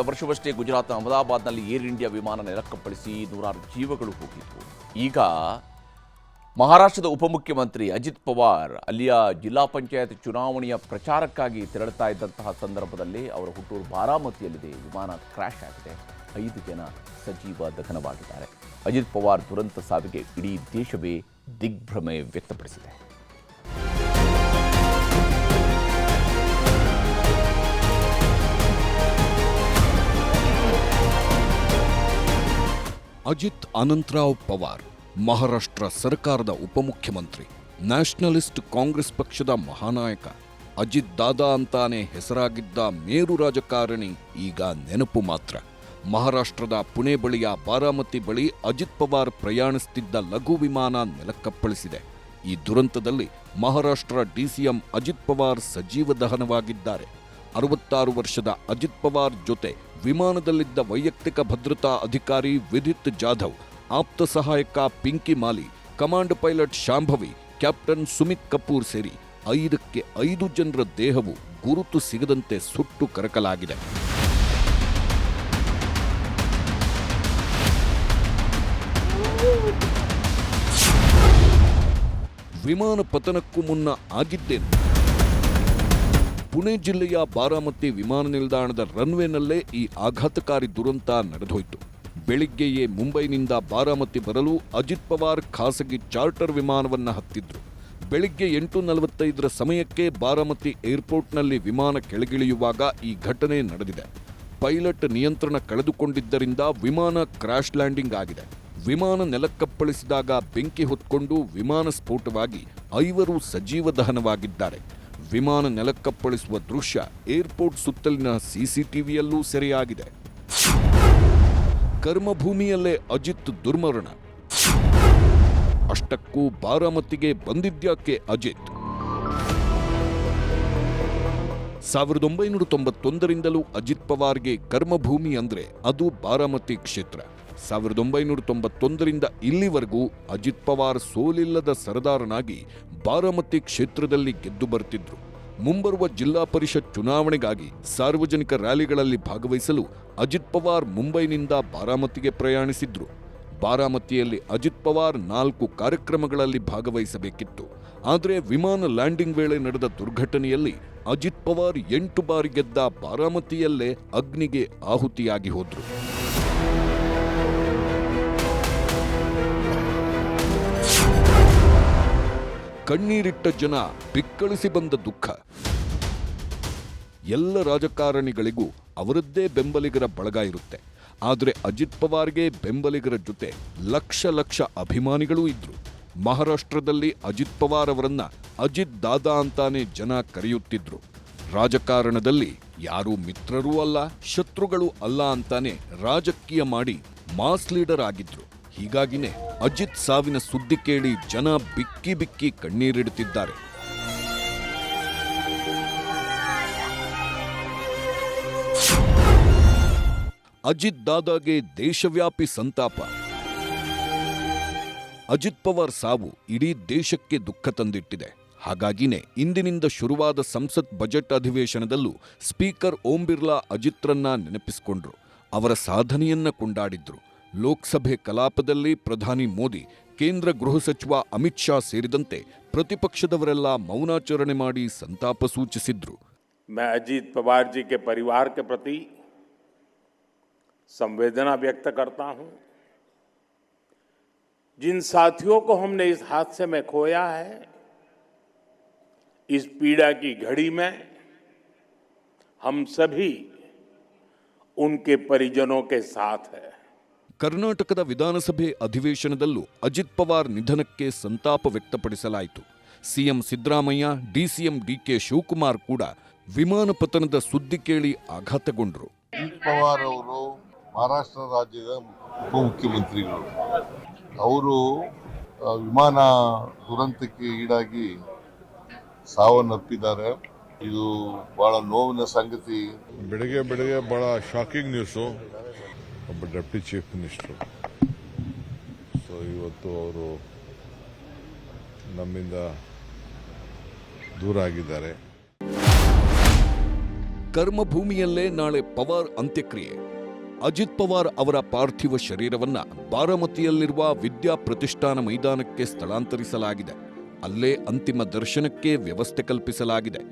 ವರ್ಷವಷ್ಟೇ ಗುಜರಾತ್ನ ಅಹಮದಾಬಾದ್ನಲ್ಲಿ air India ವಿಮಾನ ನೆಲಕ್ಕಪ್ಪಳಿಸಿ ನೂರಾರು ಜೀವಗಳು ಹೋಗಿತ್ತು. ಈಗ ಮಹಾರಾಷ್ಟ್ರದ ಉಪಮುಖ್ಯಮಂತ್ರಿ ಅಜಿತ್ ಪವಾರ್ ಅಲ್ಲಿಯ ಜಿಲ್ಲಾ ಪಂಚಾಯತ್ ಚುನಾವಣೆಯ ಪ್ರಚಾರಕ್ಕಾಗಿ ತೆರಳುತ್ತಾ ಇದ್ದಂತಹ ಸಂದರ್ಭದಲ್ಲಿ ಅವರ ಹುಟ್ಟೂರು ಬಾರಾಮತಿಯಲ್ಲಿದೆ ವಿಮಾನ ಕ್ರ್ಯಾಶ್ ಆಗಿದೆ. 5 ಜನ ಸಜೀವ ದಹನವಾಗಿದ್ದಾರೆ. ಅಜಿತ್ ಪವಾರ್ ದುರಂತ ಸಾವಿಗೆ ಇಡೀ ದೇಶವೇ ದಿಗ್ಭ್ರಮೆ ವ್ಯಕ್ತಪಡಿಸಿದೆ. ಅಜಿತ್ ಅನಂತರಾವ್ ಪವಾರ್ ಮಹಾರಾಷ್ಟ್ರ ಸರ್ಕಾರದ ಉಪಮುಖ್ಯಮಂತ್ರಿ, ನ್ಯಾಷನಲಿಸ್ಟ್ ಕಾಂಗ್ರೆಸ್ ಪಕ್ಷದ ಮಹಾನಾಯಕ. ಅಜಿತ್ ದಾದಾ ಅಂತಾನೆ ಹೆಸರಾಗಿದ್ದ ಮೇರು ರಾಜಕಾರಣಿ ಈಗ ನೆನಪು ಮಾತ್ರ. ಮಹಾರಾಷ್ಟ್ರದ ಪುಣೆ ಬಳಿಯ ಬಾರಾಮತಿ ಬಳಿ ಅಜಿತ್ ಪವಾರ್ ಪ್ರಯಾಣಿಸುತ್ತಿದ್ದ ಲಘು ವಿಮಾನ ನೆಲಕ್ಕಪ್ಪಳಿಸಿದೆ. ಈ ದುರಂತದಲ್ಲಿ ಮಹಾರಾಷ್ಟ್ರ ಡಿಸಿಎಂ ಅಜಿತ್ ಪವಾರ್ ಸಜೀವ ದಹನವಾಗಿದ್ದಾರೆ. 66 ವರ್ಷದ ಅಜಿತ್ ಪವಾರ್ ಜೊತೆ ವಿಮಾನದಲ್ಲಿದ್ದ ವೈಯಕ್ತಿಕ ಭದ್ರತಾ ಅಧಿಕಾರಿ ವಿದಿತ್ ಜಾಧವ್, ಆಪ್ತ ಸಹಾಯಕ Pinky Mali, command pilot Shambhavi, captain Sumit Kapoor ಸೇರಿ 5ಕ್ಕೆ 5 ಜನರ ದೇಹವು ಗುರುತು ಸಿಗದಂತೆ ಸುಟ್ಟು ಕರಕಲಾಗಿದೆ. ವಿಮಾನ ಪತನಕ್ಕೂ ಮುನ್ನ ಆಗಿದ್ದೇನು? ಪುಣೆ ಜಿಲ್ಲೆಯ ಬಾರಾಮತಿ ವಿಮಾನ ನಿಲ್ದಾಣದ ರನ್ವೇನಲ್ಲೇ ಈ ಆಘಾತಕಾರಿ ದುರಂತ ನಡೆದೋಯ್ತು. ಬೆಳಿಗ್ಗೆಯೇ ಮುಂಬೈನಿಂದ ಬಾರಾಮತಿ ಬರಲು ಅಜಿತ್ ಪವಾರ್ ಖಾಸಗಿ ಚಾರ್ಟರ್ ವಿಮಾನವನ್ನು ಹತ್ತಿದ್ರು. ಬೆಳಿಗ್ಗೆ 8:45 ಸಮಯಕ್ಕೆ ಬಾರಾಮತಿ ಏರ್ಪೋರ್ಟ್ನಲ್ಲಿ ವಿಮಾನ ಕೆಳಗಿಳಿಯುವಾಗ ಈ ಘಟನೆ ನಡೆದಿದೆ. ಪೈಲಟ್ ನಿಯಂತ್ರಣ ಕಳೆದುಕೊಂಡಿದ್ದರಿಂದ ವಿಮಾನ ಕ್ರ್ಯಾಶ್ ಲ್ಯಾಂಡಿಂಗ್ ಆಗಿದೆ. ವಿಮಾನ ನೆಲಕ್ಕಪ್ಪಳಿಸಿದಾಗ ಬೆಂಕಿ ಹೊತ್ಕೊಂಡು ವಿಮಾನ ಸ್ಫೋಟವಾಗಿ 5 ಸಜೀವ ದಹನವಾಗಿದ್ದಾರೆ. ವಿಮಾನ ನೆಲಕ್ಕಪ್ಪಳಿಸುವ ದೃಶ್ಯ ಏರ್ಪೋರ್ಟ್ ಸುತ್ತಲಿನ ಸಿಸಿಟಿವಿಯಲ್ಲೂ ಸೆರೆಯಾಗಿದೆ. ಕರ್ಮಭೂಮಿಯಲ್ಲೇ ಅಜಿತ್ ದುರ್ಮರಣ. ಅಷ್ಟಕ್ಕೂ ಬಾರಾಮತಿಗೆ ಬಂದಿದ್ಯಾಕೆ ಅಜಿತ್? 1991ರಿಂದಲೂ ಅಜಿತ್ ಪವಾರ್ಗೆ ಕರ್ಮಭೂಮಿ ಅಂದ್ರೆ ಅದು ಬಾರಾಮತಿ ಕ್ಷೇತ್ರ. 1991ರಿಂದ ಇಲ್ಲಿವರೆಗೂ ಅಜಿತ್ ಪವಾರ್ ಸೋಲಿಲ್ಲದ ಸರದಾರನಾಗಿ ಬಾರಾಮತಿ ಕ್ಷೇತ್ರದಲ್ಲಿ ಗೆದ್ದು ಬರ್ತಿದ್ರು. ಮುಂಬರುವ ಜಿಲ್ಲಾ ಪರಿಷತ್ ಚುನಾವಣೆಗಾಗಿ ಸಾರ್ವಜನಿಕ ರ್ಯಾಲಿಗಳಲ್ಲಿ ಭಾಗವಹಿಸಲು ಅಜಿತ್ ಪವಾರ್ ಮುಂಬೈನಿಂದ ಬಾರಾಮತಿಗೆ ಪ್ರಯಾಣಿಸಿದ್ರು. ಬಾರಾಮತಿಯಲ್ಲಿ ಅಜಿತ್ ಪವಾರ್ 4 ಕಾರ್ಯಕ್ರಮಗಳಲ್ಲಿ ಭಾಗವಹಿಸಬೇಕಿತ್ತು. ಆದರೆ ವಿಮಾನ ಲ್ಯಾಂಡಿಂಗ್ ವೇಳೆ ನಡೆದ ದುರ್ಘಟನೆಯಲ್ಲಿ ಅಜಿತ್ ಪವಾರ್ 8 ಬಾರಿ ಗೆದ್ದ ಬಾರಾಮತಿಯಲ್ಲೇ ಅಗ್ನಿಗೆ ಆಹುತಿಯಾಗಿ ಹೋದ್ರು. ಕಣ್ಣೀರಿಟ್ಟ ಜನ, ಬಿಕ್ಕಳಿಸಿ ಬಂದ ದುಃಖ. ಎಲ್ಲ ರಾಜಕಾರಣಿಗಳಿಗೂ ಅವರದ್ದೇ ಬೆಂಬಲಿಗರ ಬಳಗ ಇರುತ್ತೆ. ಆದರೆ ಅಜಿತ್ ಪವಾರ್ಗೆ ಬೆಂಬಲಿಗರ ಜೊತೆ ಲಕ್ಷ ಅಭಿಮಾನಿಗಳೂ ಇದ್ರು. ಮಹಾರಾಷ್ಟ್ರದಲ್ಲಿ ಅಜಿತ್ ಪವಾರ್ ಅವರನ್ನ ಅಜಿತ್ ದಾದಾ ಅಂತಾನೆ ಜನ ಕರೆಯುತ್ತಿದ್ರು. ರಾಜಕಾರಣದಲ್ಲಿ ಯಾರೂ ಮಿತ್ರರೂ ಅಲ್ಲ, ಶತ್ರುಗಳು ಅಲ್ಲ ಅಂತಾನೆ ರಾಜಕೀಯ ಮಾಡಿ ಮಾಸ್ ಲೀಡರ್ ಆಗಿದ್ರು. ಹೀಗಾಗಿನೇ ಅಜಿತ್ ಸಾವಿನ ಸುದ್ದಿ ಕೇಳಿ ಜನ ಬಿಕ್ಕಿ ಕಣ್ಣೀರಿಡುತ್ತಿದ್ದಾರೆ. ಅಜಿತ್ ದಾದಾಗೆ ದೇಶವ್ಯಾಪಿ ಸಂತಾಪ. ಅಜಿತ್ ಪವಾರ್ ಸಾವು ಇಡೀ ದೇಶಕ್ಕೆ ದುಃಖ ತಂದಿಟ್ಟಿದೆ. ಹಾಗಾಗಿನೇ ಇಂದಿನಿಂದ ಶುರುವಾದ ಸಂಸತ್ ಬಜೆಟ್ ಅಧಿವೇಶನದಲ್ಲೂ ಸ್ಪೀಕರ್ ಓಂ ಬಿರ್ಲಾ ಅಜಿತ್ರನ್ನ ನೆನಪಿಸಿಕೊಂಡ್ರು. ಅವರ ಸಾಧನೆಯನ್ನ ಕೊಂಡಾಡಿದ್ರು. ಲೋಕಸಭೆ ಕಲಾಪದಲ್ಲಿ ಪ್ರಧಾನಿ ಮೋದಿ, ಕೇಂದ್ರ ಗೃಹ ಸಚಿವ ಅಮಿತ್ ಶಾ ಸೇರಿದಂತೆ ಪ್ರತಿಪಕ್ಷದವರೆಲ್ಲ ಮೌನಾಚರಣೆ ಮಾಡಿ ಸಂತಾಪ ಸೂಚಿಸಿದ್ರು. मैं अजीत पवार जी के परिवार के प्रति संवेदना व्यक्त करता हूं. जिन साथियों को हमने इस हादसे में खोया है, इस पीड़ा की घड़ी में हम सभी उनके परिजनों के साथ हैं. ಕರ್ನಾಟಕದ ವಿಧಾನಸಭೆ ಅಧಿವೇಶನದಲ್ಲೂ ಅಜಿತ್ ಪವಾರ್ ನಿಧನಕ್ಕೆ ಸಂತಾಪ ವ್ಯಕ್ತಪಡಿಸಲಾಯಿತು. CM Siddaramaiah, DCM DK Shivakumar ಕೂಡ ವಿಮಾನ ಪತನದ ಸುದ್ದಿ ಕೇಳಿ ಆಘಾತಗೊಂಡರು. ಅಜಿತ್ ಪವಾರ್ ಅವರು ಮಹಾರಾಷ್ಟ್ರ ರಾಜ್ಯದ ಉಪಮುಖ್ಯಮಂತ್ರಿಗಳು. ಅವರು ವಿಮಾನ ದುರಂತಕ್ಕೆ ಈಡಾಗಿ ಸಾವನ್ನಪ್ಪಿದ್ದಾರೆ. ಇದು ಬಹಳ ನೋವಿನ ಸಂಗತಿ. ಬೆಳಗ್ಗೆ ಬಹಳ ಶಾಕಿಂಗ್ ನ್ಯೂಸು. ಒಬ್ಬ ಡೆಪ್ಟಿ ಚೀಫ್ ಮಿನಿಸ್ಟರ್ ಇವತ್ತು ಅವರು ನಮ್ಮಿಂದ ದೂರ ಆಗಿದ್ದಾರೆ. ಕರ್ಮಭೂಮಿಯಲ್ಲೇ ನಾಳೆ ಪವಾರ್ ಅಂತ್ಯಕ್ರಿಯೆ. ಅಜಿತ್ ಪವಾರ್ ಅವರ ಪಾರ್ಥಿವ ಶರೀರವನ್ನ ಬಾರಾಮತಿಯಲ್ಲಿರುವ ವಿದ್ಯಾ ಪ್ರತಿಷ್ಠಾನ ಮೈದಾನಕ್ಕೆ ಸ್ಥಳಾಂತರಿಸಲಾಗಿದೆ. ಅಲ್ಲೇ ಅಂತಿಮ ದರ್ಶನಕ್ಕೆ ವ್ಯವಸ್ಥೆ ಕಲ್ಪಿಸಲಾಗಿದೆ.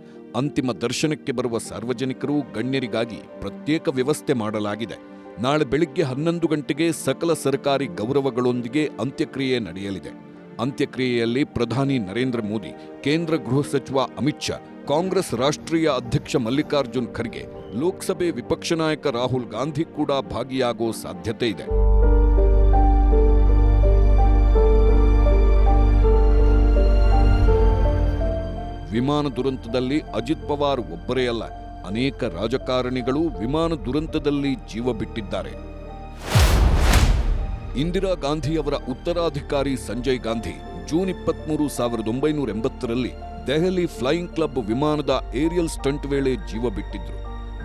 ಅಂತಿಮ ದರ್ಶನಕ್ಕೆ ಬರುವ ಸಾರ್ವಜನಿಕರು ಗಣ್ಯರಿಗಾಗಿ ಪ್ರತ್ಯೇಕ ವ್ಯವಸ್ಥೆ ಮಾಡಲಾಗಿದೆ. ನಾಳೆ ಬೆಳಿಗ್ಗೆ 11 ಗಂಟೆಗೆ ಸಕಲ ಸರ್ಕಾರಿ ಗೌರವಗಳೊಂದಿಗೆ ಅಂತ್ಯಕ್ರಿಯೆ ನಡೆಯಲಿದೆ. ಅಂತ್ಯಕ್ರಿಯೆಯಲ್ಲಿ ಪ್ರಧಾನಿ ನರೇಂದ್ರ ಮೋದಿ, ಕೇಂದ್ರ ಗೃಹ ಸಚಿವ ಅಮಿತ್ ಶಾ, ಕಾಂಗ್ರೆಸ್ ರಾಷ್ಟ್ರೀಯ ಅಧ್ಯಕ್ಷ ಮಲ್ಲಿಕಾರ್ಜುನ್ ಖರ್ಗೆ, ಲೋಕಸಭೆ ವಿಪಕ್ಷ ನಾಯಕ ರಾಹುಲ್ ಗಾಂಧಿ ಕೂಡ ಭಾಗಿಯಾಗೋ ಸಾಧ್ಯತೆ ಇದೆ. ವಿಮಾನ ದುರಂತದಲ್ಲಿ ಅಜಿತ್ ಪವಾರ್ ಒಬ್ಬರೇ ಅಲ್ಲ, ಅನೇಕ ರಾಜಕಾರಣಿಗಳು ವಿಮಾನ ದುರಂತದಲ್ಲಿ ಜೀವ ಬಿಟ್ಟಿದ್ದಾರೆ. ಇಂದಿರಾ ಗಾಂಧಿಯವರ ಉತ್ತರಾಧಿಕಾರಿ ಸಂಜಯ್ ಗಾಂಧಿ ಜೂನ್ 23, 1980ರಲ್ಲಿ ದೆಹಲಿ ಫ್ಲೈಯಿಂಗ್ ಕ್ಲಬ್ ವಿಮಾನದ ಏರಿಯಲ್ ಸ್ಟಂಟ್ ವೇಳೆ ಜೀವ ಬಿಟ್ಟಿದ್ರು.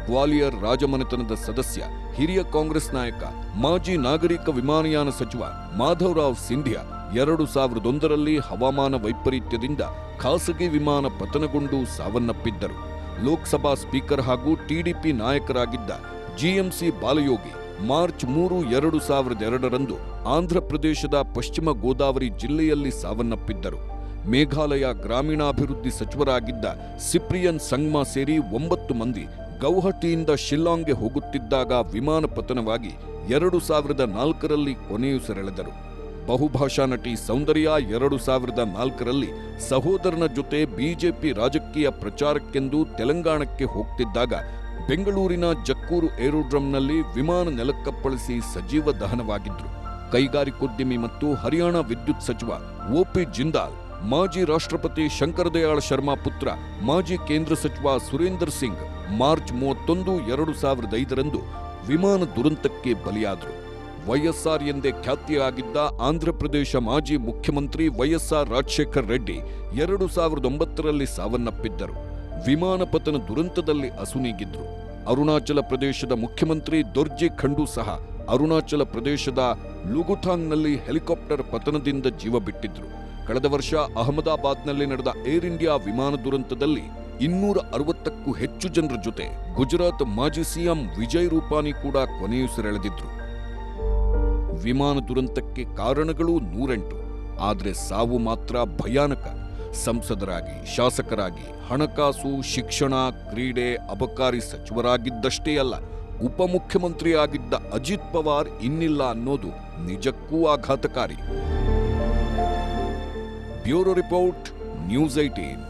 ಗ್ವಾಲಿಯರ್ ರಾಜಮನೆತನದ ಸದಸ್ಯ, ಹಿರಿಯ ಕಾಂಗ್ರೆಸ್ ನಾಯಕ, ಮಾಜಿ ನಾಗರಿಕ ವಿಮಾನಯಾನ ಸಚಿವ ಮಾಧವರಾವ್ ಸಿಂಧಿಯಾ 2001ರಲ್ಲಿ ಹವಾಮಾನ ವೈಪರೀತ್ಯದಿಂದ ಖಾಸಗಿ ವಿಮಾನ ಪತನಗೊಂಡು ಸಾವನ್ನಪ್ಪಿದ್ದರು. ಲೋಕಸಭಾ ಸ್ಪೀಕರ್ ಹಾಗೂ ಟಿಡಿಪಿ ನಾಯಕರಾಗಿದ್ದ ಜಿಎಂಸಿ ಬಾಲಯೋಗಿ ಮಾರ್ಚ್ 3, 2002ರಂದು ಆಂಧ್ರಪ್ರದೇಶದ ಪಶ್ಚಿಮ ಗೋದಾವರಿ ಜಿಲ್ಲೆಯಲ್ಲಿ ಸಾವನ್ನಪ್ಪಿದ್ದರು. ಮೇಘಾಲಯ ಗ್ರಾಮೀಣಾಭಿವೃದ್ಧಿ ಸಚಿವರಾಗಿದ್ದ ಸಿಪ್ರಿಯನ್ ಸಂಗ್ಮಾ ಸೇರಿ 9 ಮಂದಿ ಗೌಹಟಿಯಿಂದ ಶಿಲ್ಲಾಂಗ್ಗೆ ಹೋಗುತ್ತಿದ್ದಾಗ ವಿಮಾನ ಪತನವಾಗಿ 2004ರಲ್ಲಿ ಕೊನೆಯುಸಿರೆಳೆದರು. ಬಹುಭಾಷಾ ನಟಿ ಸೌಂದರ್ಯ 2004ರಲ್ಲಿ ಸಹೋದರನ ಜೊತೆ ಬಿಜೆಪಿ ರಾಜಕೀಯ ಪ್ರಚಾರಕ್ಕೆಂದು ತೆಲಂಗಾಣಕ್ಕೆ ಹೋಗ್ತಿದ್ದಾಗ ಬೆಂಗಳೂರಿನ ಜಕ್ಕೂರು ಏರೋಡ್ರಮ್ನಲ್ಲಿ ವಿಮಾನ ನೆಲಕ್ಕಪ್ಪಳಿಸಿ ಸಜೀವ ದಹನವಾಗಿದ್ರು. ಕೈಗಾರಿಕೋದ್ಯಮಿ ಮತ್ತು ಹರಿಯಾಣ ವಿದ್ಯುತ್ ಸಚಿವ ಒಪಿ ಜಿಂದಾಲ್, ಮಾಜಿ ರಾಷ್ಟ್ರಪತಿ ಶಂಕರದಯಾಳ್ ಶರ್ಮಾ ಪುತ್ರ, ಮಾಜಿ ಕೇಂದ್ರ ಸಚಿವ ಸುರೇಂದರ್ ಸಿಂಗ್ ಮಾರ್ಚ್ 31, 2005ರಂದು ವಿಮಾನ ದುರಂತಕ್ಕೆ ಬಲಿಯಾದರು. ವೈಎಸ್ಆರ್ ಎಂದೇ ಖ್ಯಾತಿಯಾಗಿದ್ದ ಆಂಧ್ರಪ್ರದೇಶ ಮಾಜಿ ಮುಖ್ಯಮಂತ್ರಿ ವೈಎಸ್ಆರ್ ರಾಜಶೇಖರ್ ರೆಡ್ಡಿ 2009ರಲ್ಲಿ ಸಾವನ್ನಪ್ಪಿದ್ದರು. ವಿಮಾನ ಪತನ ದುರಂತದಲ್ಲಿ ಅಸುನೀಗಿದ್ರು. ಅರುಣಾಚಲ ಪ್ರದೇಶದ ಮುಖ್ಯಮಂತ್ರಿ ದೊರ್ಜಿ ಖಂಡು ಸಹ ಅರುಣಾಚಲ ಪ್ರದೇಶದ ಲುಗುಥಾಂಗ್ನಲ್ಲಿ ಹೆಲಿಕಾಪ್ಟರ್ ಪತನದಿಂದ ಜೀವ ಬಿಟ್ಟಿದ್ರು. ಕಳೆದ ವರ್ಷ ಅಹಮದಾಬಾದ್ನಲ್ಲಿ ನಡೆದ ಏರ್ ಇಂಡಿಯಾ ವಿಮಾನ ದುರಂತದಲ್ಲಿ 260ಕ್ಕೂ ಹೆಚ್ಚು ಜನರ ಜೊತೆ ಗುಜರಾತ್ ಮಾಜಿ ಸಿಎಂ ವಿಜಯ್ ರೂಪಾನಿ ಕೂಡ ಕೊನೆಯುಸಿರೆಳೆದಿದ್ರು. ವಿಮಾನ ದುರಂತಕ್ಕೆ ಕಾರಣಗಳು 108, ಆದರೆ ಸಾವು ಮಾತ್ರ ಭಯಾನಕ. ಸಂಸದರಾಗಿ, ಶಾಸಕರಾಗಿ, ಹಣಕಾಸು, ಶಿಕ್ಷಣ, ಕ್ರೀಡೆ, ಅಬಕಾರಿ ಸಚಿವರಾಗಿದ್ದಷ್ಟೇ ಅಲ್ಲ, ಉಪಮುಖ್ಯಮಂತ್ರಿಯಾಗಿದ್ದ ಅಜಿತ್ ಪವಾರ್ ಇನ್ನಿಲ್ಲ ಅನ್ನೋದು ನಿಜಕ್ಕೂ ಆಘಾತಕಾರಿ. Bureau report, news 18.